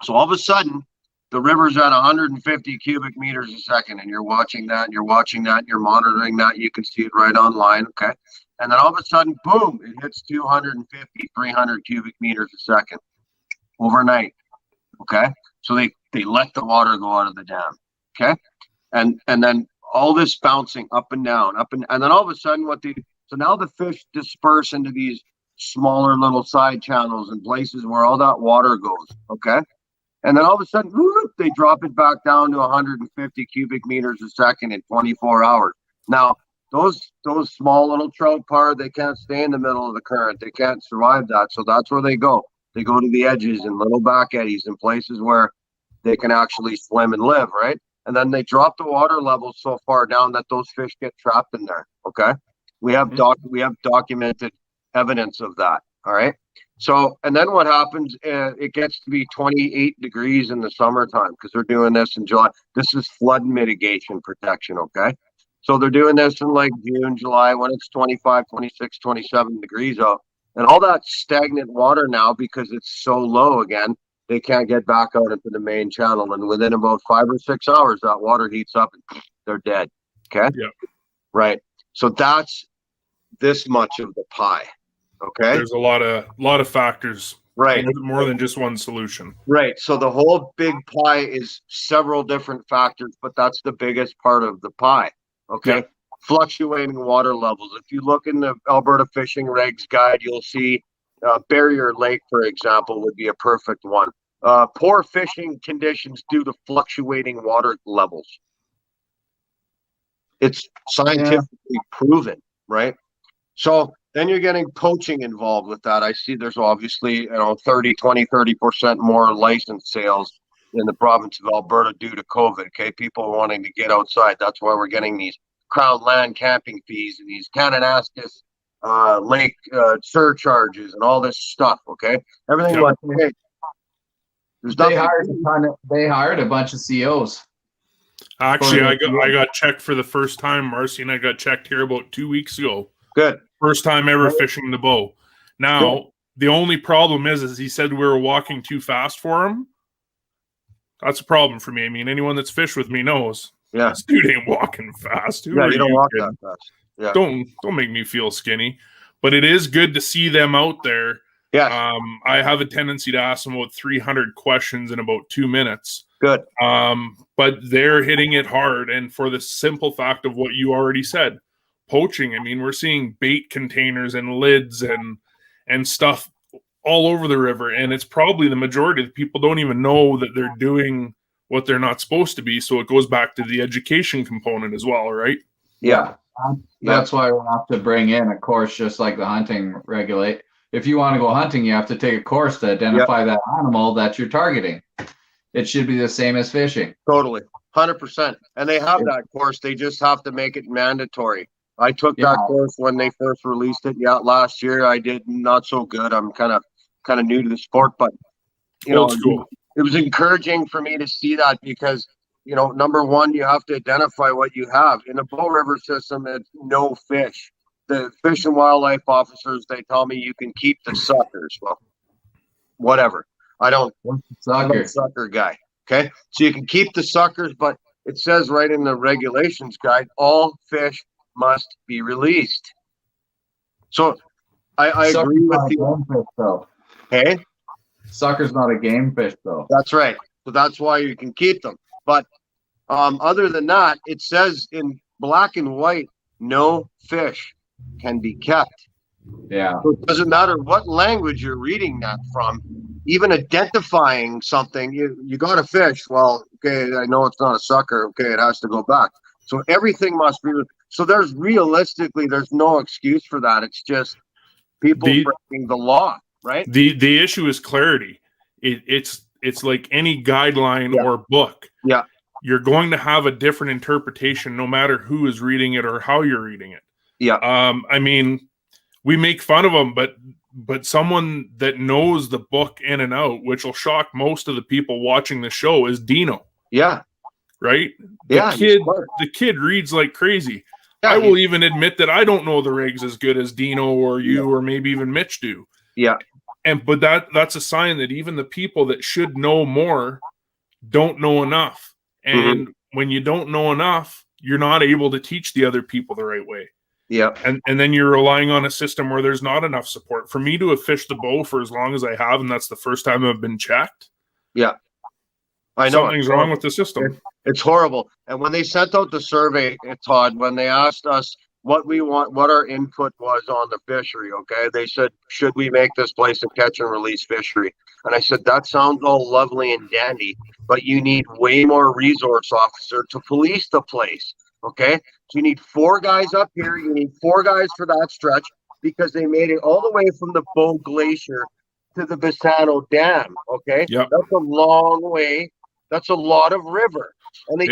So all of a sudden, the river's at 150 cubic meters a second, and you're watching that, and you're monitoring that. You can see it right online. Okay, and then all of a sudden, boom, it hits 250, 300 cubic meters a second overnight. Okay, so they let the water go out of the dam. Okay, and then all this bouncing up and down, and then all of a sudden, so now the fish disperse into these smaller little side channels and places where all that water goes. Okay, and then all of a sudden, whoop, they drop it back down to 150 cubic meters a second in 24 hours. Now, those small little trout they can't stay in the middle of the current. They can't survive that. So that's where they go. They go to the edges and little back eddies and places where they can actually swim and live, right? And then they drop the water levels so far down that those fish get trapped in there. Okay, we have documented evidence of that. All right. So, and then what happens? It gets to be 28 degrees in the summertime because they're doing this in July. This is flood mitigation protection. Okay, so they're doing this in like June, July when it's 25, 26, 27 degrees out. And all that stagnant water now, because it's so low again, they can't get back out into the main channel. And within about 5 or 6 hours, that water heats up and they're dead. Okay? Yeah. Right. So that's this much of the pie. Okay? There's a lot of factors. Right. More than just one solution. Right. So the whole big pie is several different factors, but that's the biggest part of the pie. Okay? Yeah. Fluctuating water levels. If you look in the Alberta Fishing Regs Guide, you'll see Barrier Lake, for example, would be a perfect one. Poor fishing conditions due to fluctuating water levels. It's scientifically proven, right? So then you're getting poaching involved with that. I see there's obviously 30% more license sales in the province of Alberta due to COVID. Okay, people wanting to get outside. That's why we're getting these Crown land camping fees and these Kananaskis lake surcharges and all this stuff. Okay, everything like hey, they hired a bunch of COs. Actually, I got checked for the first time. Marcy and I got checked here about 2 weeks ago. Good. First time ever fishing the bow. Now, the only problem is he said we were walking too fast for him. That's a problem for me. I mean, anyone that's fished with me knows. Yeah. This dude ain't walking fast. You don't walk that fast. Yeah. Don't make me feel skinny. But it is good to see them out there. Yeah. I have a tendency to ask them about 300 questions in about 2 minutes. Good. But they're hitting it hard. And for the simple fact of what you already said, poaching. I mean, we're seeing bait containers and lids and stuff all over the river. And it's probably the majority of the people don't even know that they're doing what they're not supposed to be. So it goes back to the education component as well, right? Yeah. That's why we have to bring in a course just like the hunting regulate. If you want to go hunting, you have to take a course to identify that animal that you're targeting. It should be the same as fishing. Totally. 100%. And they have that course. They just have to make it mandatory. I took that course when they first released it. Yeah, last year I did not so good. I'm kind of new to the sport, but it was encouraging for me to see that because number one, you have to identify what you have in a Bow River system. It's no fish. The Fish and Wildlife officers, they tell me you can keep the suckers. Well, whatever. I'm a sucker guy. Okay, so you can keep the suckers, but it says right in the regulations guide, all fish must be released. So I Sucker's agree with not a you. game fish, though. Hey, Sucker's not a game fish, though. that's right. So that's why you can keep them. But other than that, it says in black and white, no fish can be kept. Yeah. So it doesn't matter what language you're reading that from, even identifying something, you got a fish. Well, okay, I know it's not a sucker. Okay, it has to go back. So everything must be. So there's no excuse for that. It's just people breaking the law, right? The issue is clarity. It's like any guideline or book. Yeah. You're going to have a different interpretation no matter who is reading it or how you're reading it. Yeah. I mean, we make fun of them, but someone that knows the book in and out, which will shock most of the people watching the show, is Dino. Yeah. Right? The kid reads like crazy. Yeah, I will even admit that I don't know the rigs as good as Dino or you or maybe even Mitch do. Yeah. But that's a sign that even the people that should know more don't know enough. And when you don't know enough, you're not able to teach the other people the right way. Yeah. And then you're relying on a system where there's not enough support. For me to have fished the bow for as long as I have, and that's the first time I've been checked. Yeah. I know. Something's wrong with the system. It's horrible. And when they sent out the survey, Todd, when they asked us what we want, what our input was on the fishery, okay, they said, should we make this place a catch and release fishery? And I said, that sounds all lovely and dandy, but you need way more resource officer to police the place. Okay, so you need 4 guys up here. You need 4 guys for that stretch because they made it all the way from the Bow Glacier to the Bassano Dam. Okay, yep. That's a long way. That's a lot of river, and they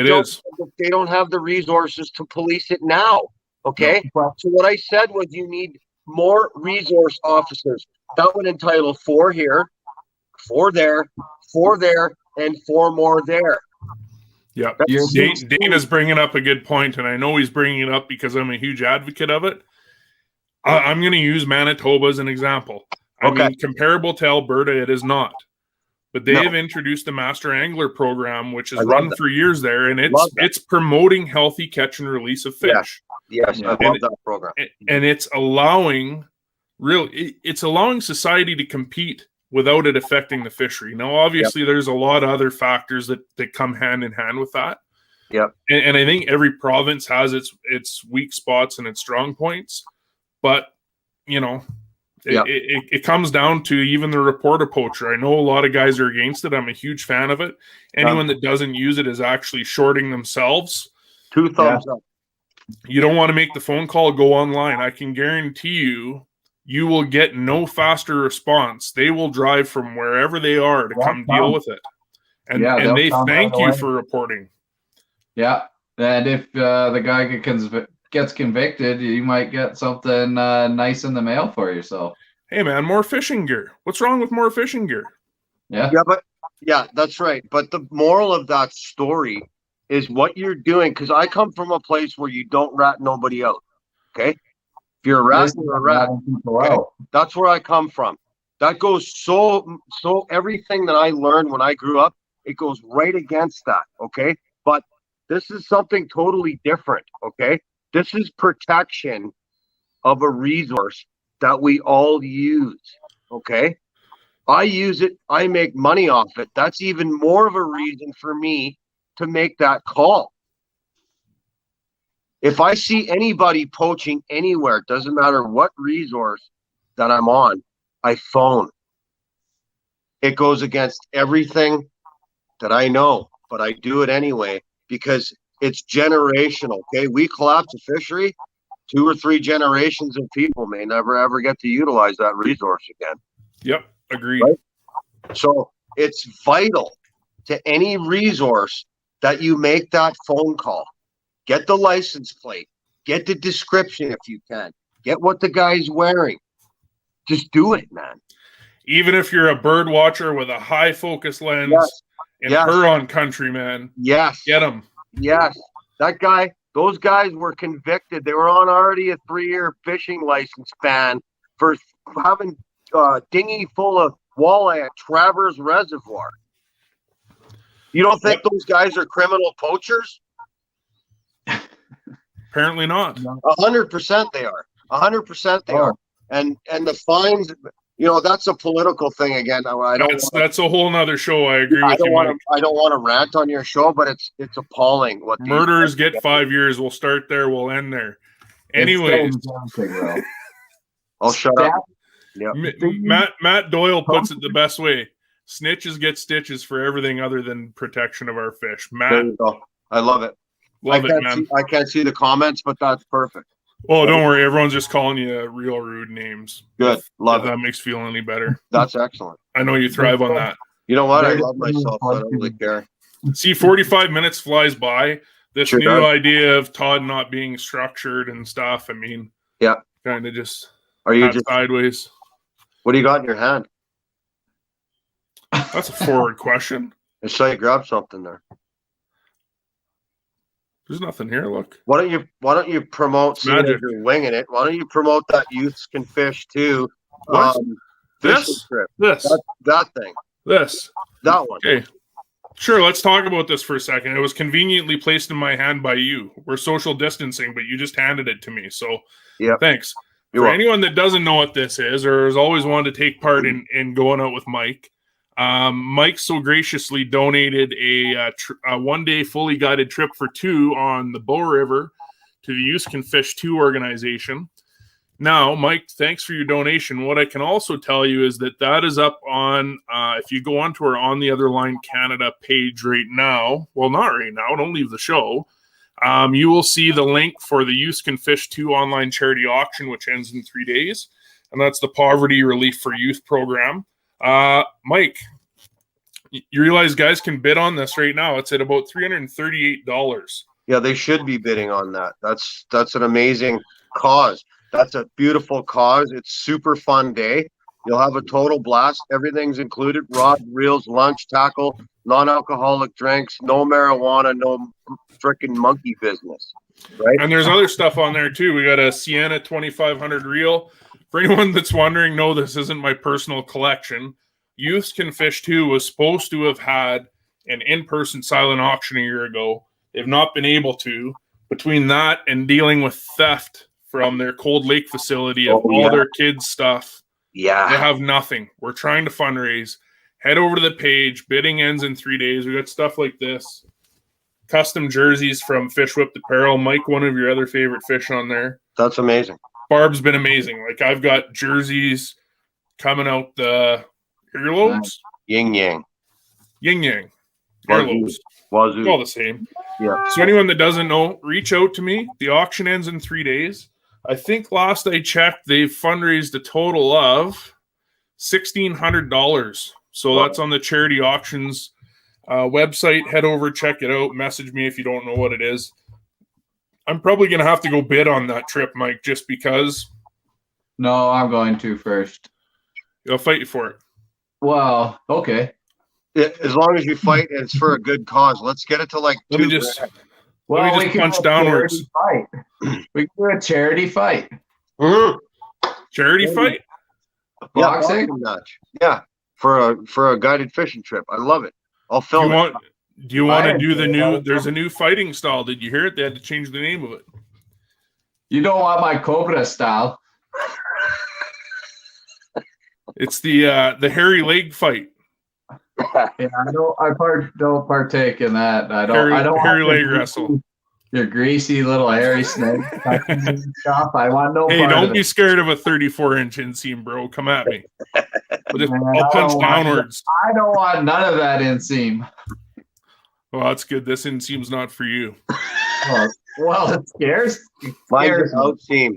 don't have the resources to police it now. Okay, so what I said was you need more resource officers. That would entitle 4 here, 4 there, 4 there, and 4 more there. Yeah, Dana's bringing up a good point, and I know he's bringing it up because I'm a huge advocate of it. I'm going to use Manitoba as an example. I mean, comparable to Alberta, it is not. But they have introduced the Master Angler program, which has run for years there, and it's promoting healthy catch and release of fish. Yes, I love that program. And it's allowing society to compete without it affecting the fishery. Now, obviously, there's a lot of other factors that come hand in hand with that. Yeah. And I think every province has its weak spots and its strong points. But, you know, it comes down to even the reporter poacher. I know a lot of guys are against it. I'm a huge fan of it. Anyone that doesn't use it is actually shorting themselves. 2 thumbs up. You don't want to make the phone call, go online. I can guarantee you will get no faster response. They will drive from wherever they are to come deal with it. And they thank you for reporting. Yeah. And if the guy gets convicted, you might get something nice in the mail for yourself. Hey, man, more fishing gear. What's wrong with more fishing gear? Yeah, that's right. But the moral of that story is what you're doing, because I come from a place where you don't rat nobody out. Okay? If you're a rat, you're a rat. Okay? That's where I come from. That goes so everything that I learned when I grew up, it goes right against that. Okay? But this is something totally different. Okay? This is protection of a resource that we all use. Okay? I use it. I make money off it. That's even more of a reason for me to make that call. If I see anybody poaching anywhere, it doesn't matter what resource that I'm on, I phone. It goes against everything that I know, but I do it anyway because it's generational. Okay, we collapse a fishery, 2 or 3 generations of people may never ever get to utilize that resource again. Yep, agreed. Right? So it's vital to any resource that you make that phone call. Get the license plate. Get the description if you can. Get what the guy's wearing. Just do it, man. Even if you're a bird watcher with a high focus lens in Huron country, man. Yes. Get them. Yes. Those guys were convicted. They were on already a 3-year fishing license ban for having a dinghy full of walleye at Travers Reservoir. You don't think those guys are criminal poachers? Apparently not. 100% they are. 100% they are. And the fines, that's a political thing again. That's a whole nother show. I agree with you, Mike. I don't want to rant on your show, but it's appalling what murderers get 5 years. We'll start there. We'll end there. Anyways, I'll shut up. Yep. Matt Doyle puts it the best way. Snitches get stitches for everything other than protection of our fish. Matt, there you go. I love it. Love it, man. I can't see the comments, but that's perfect. Oh, don't worry. Everyone's just calling you real rude names. Good. Love if it. That makes you feel any better. That's excellent. I know you thrive on that. You know what? I love myself. I don't really care. See, 45 minutes flies by. This Sure new does. idea of Todd not being structured and stuff. I mean, yeah, kind of just are you just sideways? What do you got in your hand? That's a forward question. I saw you grab something there. There's nothing here. Look. Why don't you promote? Seeing as you're winging it. Why don't you promote that Youths Can Fish too? This trip. That thing. That one. Okay. Sure, let's talk about this for a second. It was conveniently placed in my hand by you. We're social distancing, but you just handed it to me. So yeah, thanks. For anyone that doesn't know what this is or has always wanted to take part in going out with Mike, Mike so graciously donated a 1-day fully guided trip for two on the Bow River to the Youth Can Fish 2 organization. Now, Mike, thanks for your donation. What I can also tell you is that is up on, if you go onto our On the Other Line Canada page right now, well, not right now, don't leave the show, you will see the link for the Youth Can Fish 2 online charity auction, which ends in 3 days, and that's the Poverty Relief for Youth program. Mike, you realize guys can bid on this right now. It's at about $338. Yeah, they should be bidding on that. That's an amazing cause. That's a beautiful cause. It's super fun day. You'll have a total blast. Everything's included: rod, reels, lunch, tackle, non-alcoholic drinks, no marijuana, no freaking monkey business. Right? And there's other stuff on there too. We got a Sienna 2500 reel. For anyone that's wondering, no, this isn't my personal collection. Youths Can Fish 2 was supposed to have had an in-person silent auction a year ago. They've not been able to. Between that and dealing with theft from their Cold Lake facility of all their kids' stuff, they have nothing. We're trying to fundraise. Head over to the page. Bidding ends in 3 days. We got stuff like this. Custom jerseys from Fish Whipped Apparel. Mike, one of your other favorite fish on there. That's amazing. Barb's been amazing. Like, I've got jerseys coming out the earlobes. Yin yang. Earlobes. Wazoo. It's all the same. Yeah. So anyone that doesn't know, reach out to me. The auction ends in 3 days. I think last I checked, they've fundraised a total of $1,600. So that's on the charity auctions website. Head over, check it out. Message me if you don't know what it is. I'm probably going to have to go bid on that trip, Mike, just because. No, I'm going to first. I'll fight you for it. Well, okay. As long as you fight and it's for a good cause. Let's get it to like Let me 2 just grand. punch downwards. We can do a charity fight. Charity fight? Boxing match. Yeah, for a guided fishing trip. I love it. I'll film it. Do you want to do the new? There's a new fighting style. Did you hear it? They had to change the name of it. You don't want my Cobra style. It's the hairy leg fight. Yeah, don't partake in that. I don't hairy leg wrestle. Your greasy little hairy snake. I want no. Hey, don't be scared of a 34-inch inseam, bro. Come at me. I'll punch downwards. I don't want none of that inseam. Well, that's good. This inseam's not for you. Well, it scares. Mine's outseam.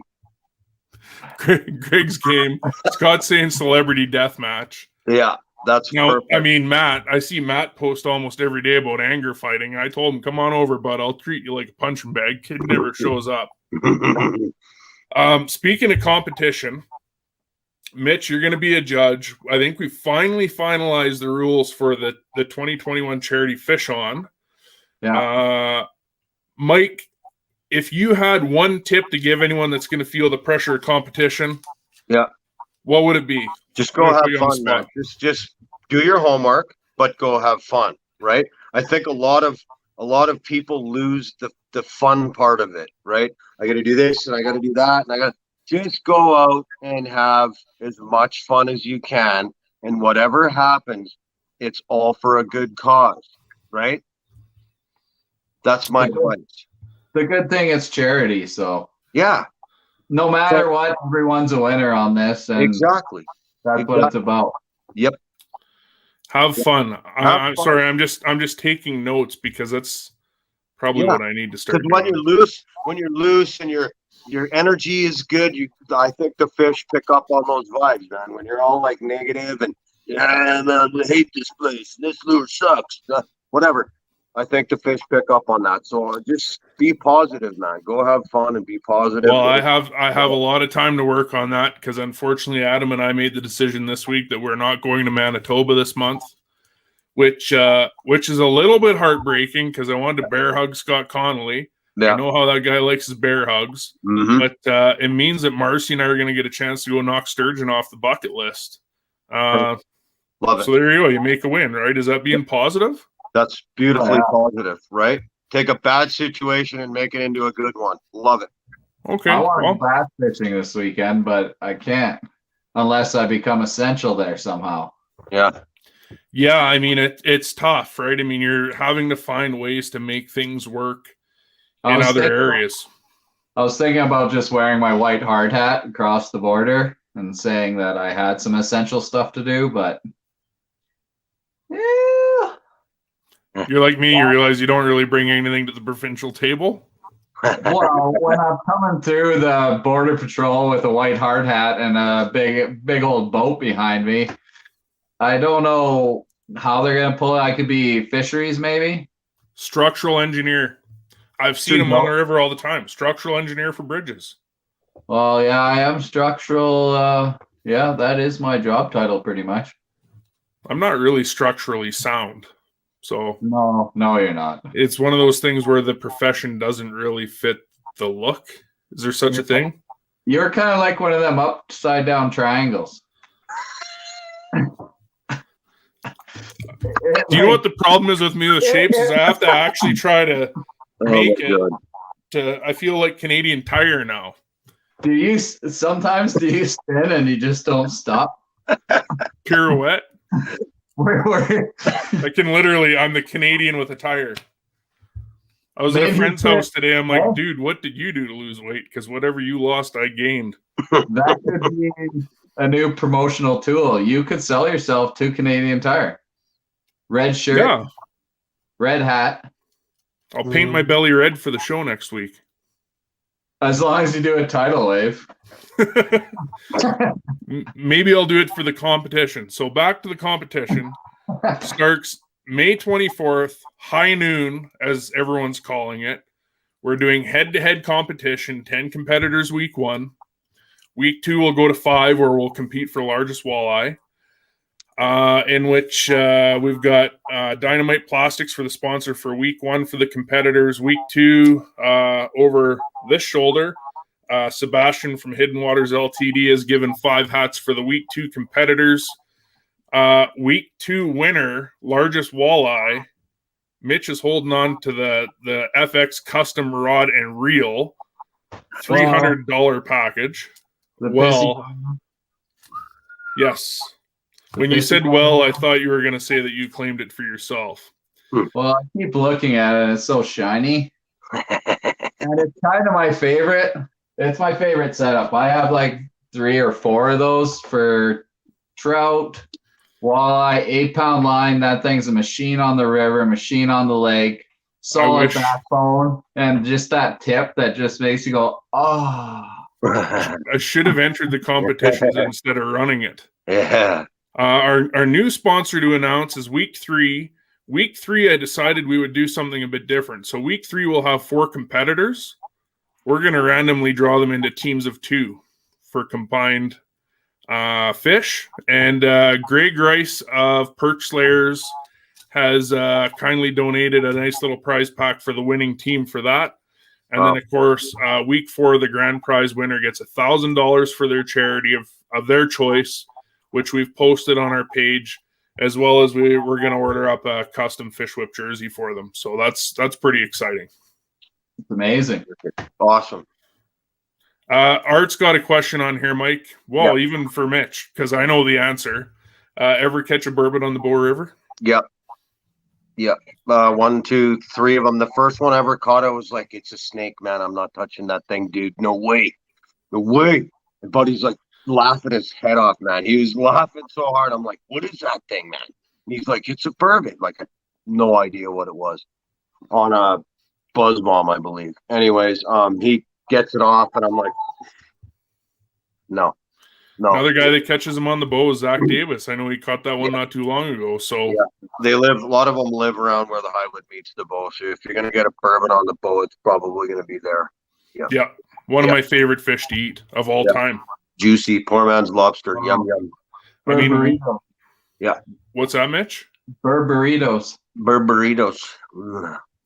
Greg's game. Scott's saying celebrity death match. Yeah, that's perfect. I mean, Matt. I see Matt post almost every day about anger fighting. I told him, "Come on over, bud. I'll treat you like a punching bag." Kid never shows up. Speaking of competition, Mitch, you're going to be a judge. I think we finally finalized the rules for the 2021 charity Fish On. Yeah. Mike, if you had one tip to give anyone that's going to feel the pressure of competition, what would it be? Just go have fun, man. Just do your homework, but go have fun, right? I think a lot of people lose the fun part of it, right? I got to do this and I got to do that, and just go out and have as much fun as you can, and whatever happens, it's all for a good cause, right? That's my advice. The good thing is charity, so Yeah, no matter what, everyone's a winner on this, and exactly. that's what it's about. Yep. Have fun. Have fun. Sorry, I'm just taking notes because that's probably what I need to start Because doing. when you're loose and your energy is good, I think the fish pick up on those vibes, man. When you're all like negative and man, I hate this place, this lure sucks, whatever. I think the fish pick up on that. So just be positive, man. Go have fun and be positive. Well, I have a lot of time to work on that because unfortunately, Adam and I made the decision this week that we're not going to Manitoba this month, which is a little bit heartbreaking because I wanted to bear hug Scott Connolly. Yeah. I know how that guy likes his bear hugs, but it means that Marcy and I are going to get a chance to go knock sturgeon off the bucket list. Love it. So there you go. You make a win, right? Is that being positive? That's beautifully positive, right? Take a bad situation and make it into a good one. Love it. Okay. I want bass fishing this weekend, but I can't unless I become essential there somehow. Yeah. Yeah, I mean it's tough, right? I mean you're having to find ways to make things work in other areas. I was thinking about just wearing my white hard hat across the border and saying that I had some essential stuff to do, but yeah. You're like me, you realize you don't really bring anything to the provincial table? Well, when I'm coming through the border patrol with a white hard hat and a big old boat behind me, I don't know how they're going to pull it. I could be fisheries, maybe. Structural engineer. I've seen them on the river all the time. Structural engineer for bridges. Well, yeah, I am structural. Yeah, that is my job title pretty much. I'm not really structurally sound. So no, you're not. It's one of those things where the profession doesn't really fit the look. Is there such a thing? You're kind of like one of them upside down triangles. Do you know what the problem is with me with shapes? Is I have to actually try to make it. I feel like Canadian Tire now. Do you sometimes spin and you just don't stop? Pirouette. I can literally. I'm the Canadian with a tire. I was at a friend's house today. I'm like, dude, what did you do to lose weight? Because whatever you lost, I gained. That could be a new promotional tool. You could sell yourself to Canadian Tire. Red shirt, red hat. I'll paint my belly red for the show next week. As long as you do a tidal wave. Maybe I'll do it for the competition. So back to the competition. Starts May 24th, high noon, as everyone's calling it. We're doing head-to-head competition, 10 competitors week 1. Week 2, we'll go to 5, where we'll compete for largest walleye, in which we've got Dynamite Plastics for the sponsor for week 1 for the competitors. Week 2, over this shoulder, Sebastian from Hidden Waters LTD has given 5 hats for the week 2 competitors. Week 2 winner, largest walleye, Mitch is holding on to the FX custom rod and reel, $300 package. Yes. When you said I thought you were going to say that you claimed it for yourself. Well, I keep looking at it. It's so shiny. And it's kind of my favorite. It's my favorite setup. I have like 3 or 4 of those for trout, walleye, 8-pound line. That thing's a machine on the river, a machine on the lake, solid backbone, and just that tip that just makes you go, oh. I should have entered the competitions instead of running it. Yeah. Our new sponsor to announce is week 3. Week 3, I decided we would do something a bit different. So week 3, we'll have 4 competitors. We're going to randomly draw them into teams of 2 for combined fish. And Greg Rice of Perch Slayers has kindly donated a nice little prize pack for the winning team for that. And then, of course, week 4, the grand prize winner gets $1,000 for their charity of their choice, which we've posted on our page, as well as we're going to order up a custom Fish Whip jersey for them. So that's pretty exciting. It's amazing. Awesome. Art's got a question on here, Mike. Well, even for Mitch, because I know the answer. Ever catch a burbot on the Bow River? Yep. 1, 2, 3 of them. The first one I ever caught, I was like, it's a snake, man. I'm not touching that thing, dude. No way. And buddy's like laughing his head off, man. He was laughing so hard. I'm like, what is that thing, man? And he's like, it's a burbot. Like, I had no idea what it was. On a buzz bomb, I believe. Anyways, he gets it off, and I'm like, no. Another guy that catches them on the bow is Zach Davis. I know he caught that one not too long ago. So a lot of them live around where the highwood meets the bow. So if you're gonna get a burbot on the bow, it's probably gonna be there. Yeah. One of my favorite fish to eat of all time. Juicy, poor man's lobster. Yum yum. I mean, what's that, Mitch? Burritos.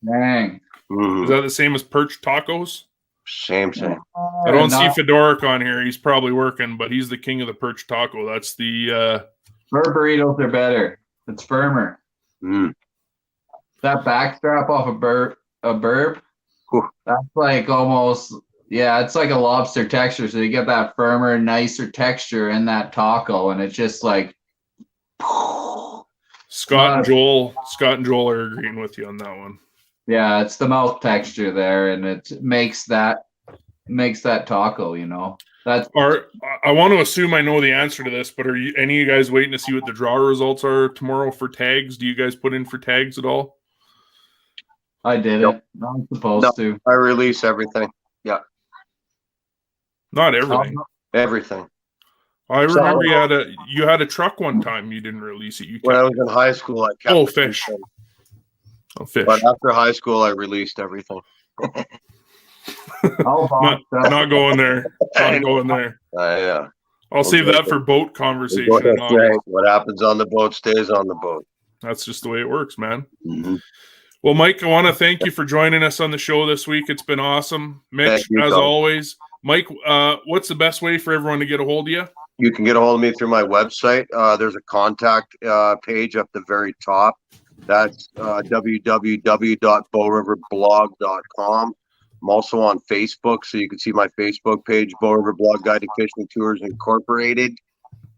Dang. Is that the same as perch tacos? Same. I don't see Fedorik on here. He's probably working, but he's the king of the perch taco. That's the burritos are better. It's firmer. That backstrap off a burb. That's like almost it's like a lobster texture. So you get that firmer, nicer texture in that taco, and it's just like Scott and Joel are agreeing with you on that one. Yeah, it's the mouth texture there, and it makes that taco, you know. I want to assume I know the answer to this, but are any of you guys waiting to see what the draw results are tomorrow for tags? Do you guys put in for tags at all? I did it. I'm supposed to. I release everything. Yeah. Not everything. Everything. I remember you had a truck one time. You didn't release it. When I was in high school, I kept fish. Fish. But after high school, I released everything. not going there. Not going there. Yeah. I'll save that for boat conversation. What happens on the boat stays on the boat. That's just the way it works, man. Mm-hmm. Well, Mike, I want to thank you for joining us on the show this week. It's been awesome. Mitch, as always. Mike, what's the best way for everyone to get a hold of you? You can get a hold of me through my website. There's a contact page up the very top. That's www.bowriverblog.com. I'm also on Facebook, so you can see my Facebook page, Bow River Blog Guided Fishing Tours Incorporated.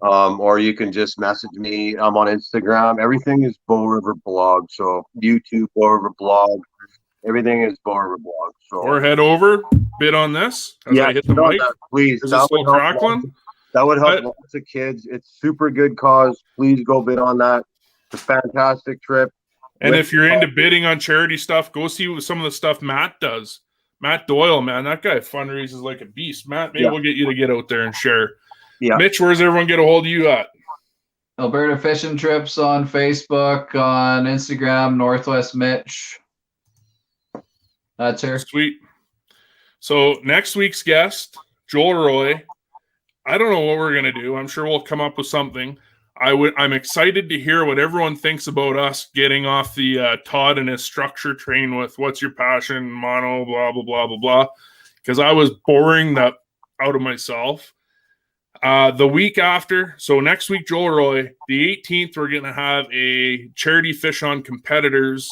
Or you can just message me. I'm on Instagram. Everything is Bow River Blog. So YouTube, Bow River Blog. Everything is Bow River Blog. So or head over, bid on this. I hit the mic. Please. Is it still crackling? That would help lots of kids. It's super good cause. Please go bid on that. It's a fantastic trip. And if you're into bidding on charity stuff, go see some of the stuff Matt does. Matt Doyle, man, that guy fundraises like a beast. Matt, maybe we'll get you to get out there and share. Yeah. Mitch, where's everyone get a hold of you at? Alberta Fishing Trips on Facebook, on Instagram, Northwest Mitch. That's her. Sweet. So next week's guest, Joel Roy. I don't know what we're going to do. I'm sure we'll come up with something. I'm excited to hear what everyone thinks about us getting off the Todd and his structure train with what's your passion, mono, blah, blah, blah, blah, blah. Because I was boring that out of myself. The week after, so next week, Joel Roy, the 18th, we're going to have a charity fish on competitors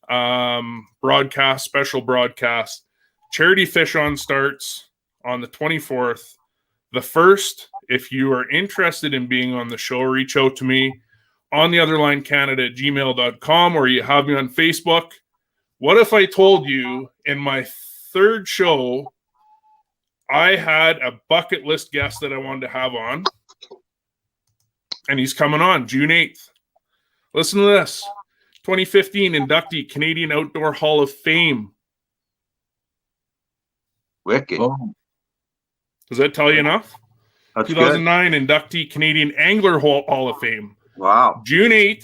broadcast, special broadcast. Charity fish on starts on the 24th. The first, if you are interested in being on the show, reach out to me on theotherlinecanada@gmail.com, or you have me on Facebook. What if I told you in my third show, I had a bucket list guest that I wanted to have on, and he's coming on June 8th. Listen to this. 2015 inductee, Canadian Outdoor Hall of Fame. Wicked. Oh. Does that tell you enough? That's 2009 good. Inductee, Canadian Angler Hall of Fame. Wow. June 8th,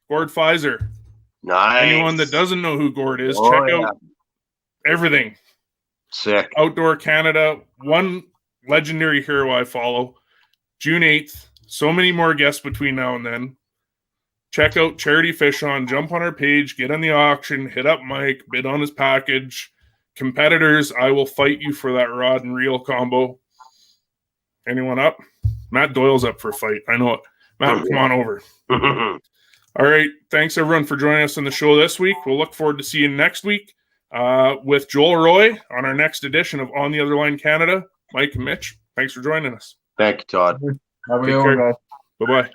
Gord Pfizer. Nice. Anyone that doesn't know who Gord is, check out everything. Sick. Outdoor Canada, one legendary hero I follow. June 8th. So many more guests between now and then. Check out Charity Fish On. Jump on our page. Get on the auction. Hit up Mike. Bid on his package. Competitors, I will fight you for that rod and reel combo. Anyone up? Matt Doyle's up for a fight. I know it. Matt, come on over. All right. Thanks, everyone, for joining us on the show this week. We'll look forward to seeing you next week. with Joel Roy on our next edition of On the Other Line Canada. Mike and Mitch, thanks for joining us. Thank you, Todd. Have a Take good one, care. guys. Bye-bye.